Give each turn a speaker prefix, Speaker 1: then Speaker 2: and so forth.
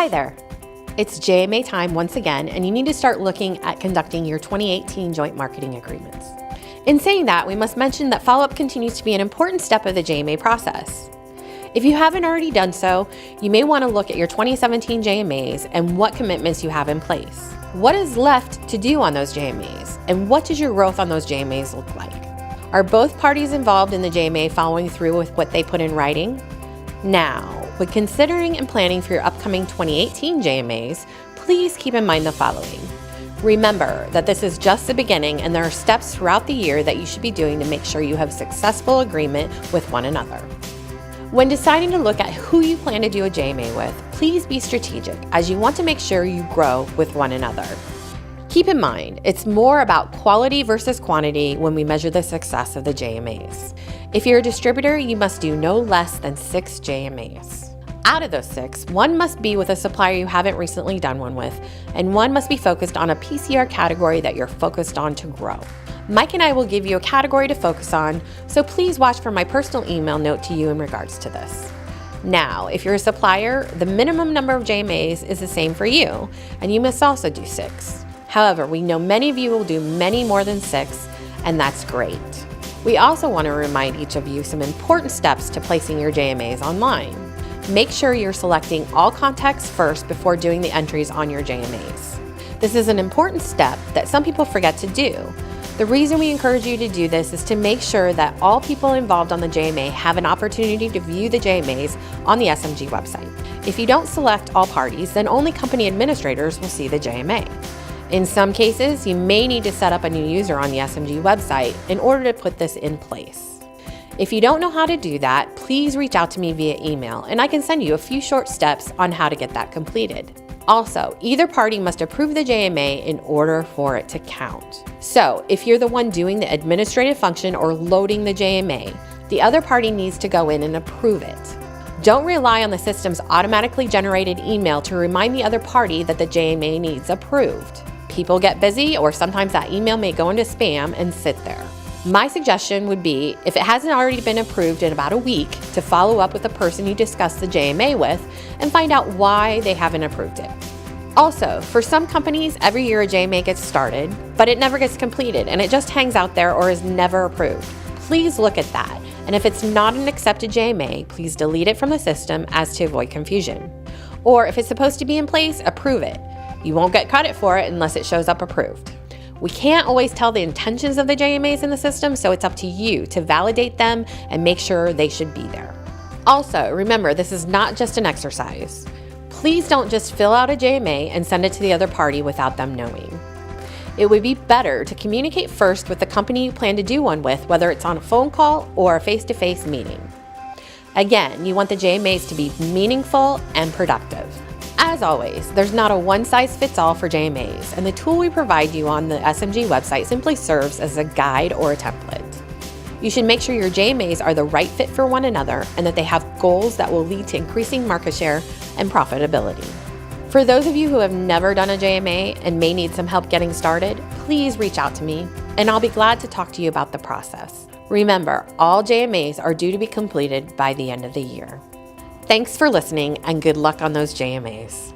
Speaker 1: Hi there. It's JMA time once again, and you need to start looking at conducting your 2018 joint marketing agreements. In saying that, we must mention that follow-up continues to be an important step of the JMA process. If you haven't already done so, you may want to look at your 2017 JMAs and what commitments you have in place. What is left to do on those JMAs, and what does your growth on those JMAs look like? Are both parties involved in the JMA following through with what they put in writing? Now, when considering and planning for your upcoming 2018 JMAs, please keep in mind the following. Remember that this is just the beginning, and there are steps throughout the year that you should be doing to make sure you have successful agreement with one another. When deciding to look at who you plan to do a JMA with, please be strategic, as you want to make sure you grow with one another. Keep in mind, it's more about quality versus quantity when we measure the success of the JMAs. If you're a distributor, you must do no less than 6 JMAs. Out of those 6, 1 must be with a supplier you haven't recently done one with, and 1 must be focused on a PCR category that you're focused on to grow. Mike and I will give you a category to focus on, so please watch for my personal email note to you in regards to this. Now, if you're a supplier, the minimum number of JMAs is the same for you, and you must also do 6. However, we know many of you will do many more than 6, and that's great. We also want to remind each of you some important steps to placing your JMAs online. Make sure you're selecting all contacts first before doing the entries on your JMAs. This is an important step that some people forget to do. The reason we encourage you to do this is to make sure that all people involved on the JMA have an opportunity to view the JMAs on the SMG website. If you don't select all parties, then only company administrators will see the JMA. In some cases, you may need to set up a new user on the SMG website in order to put this in place. If you don't know how to do that, please reach out to me via email, and I can send you a few short steps on how to get that completed. Also, either party must approve the JMA in order for it to count. So, if you're the one doing the administrative function or loading the JMA, the other party needs to go in and approve it. Don't rely on the system's automatically generated email to remind the other party that the JMA needs approved. People get busy, or sometimes that email may go into spam and sit there. My suggestion would be, if it hasn't already been approved in about a week, to follow up with the person you discussed the JMA with and find out why they haven't approved it. Also, for some companies, every year a JMA gets started, but it never gets completed and it just hangs out there or is never approved. Please look at that, and if it's not an accepted JMA, please delete it from the system as to avoid confusion. Or if it's supposed to be in place, approve it. You won't get credit for it unless it shows up approved. We can't always tell the intentions of the JMAs in the system, so it's up to you to validate them and make sure they should be there. Also, remember, this is not just an exercise. Please don't just fill out a JMA and send it to the other party without them knowing. It would be better to communicate first with the company you plan to do one with, whether it's on a phone call or a face-to-face meeting. Again, you want the JMAs to be meaningful and productive. As always, there's not a one-size-fits-all for JMAs, and the tool we provide you on the SMG website simply serves as a guide or a template. You should make sure your JMAs are the right fit for one another and that they have goals that will lead to increasing market share and profitability. For those of you who have never done a JMA and may need some help getting started, please reach out to me, and I'll be glad to talk to you about the process. Remember, all JMAs are due to be completed by the end of the year. Thanks for listening, and good luck on those JMAs.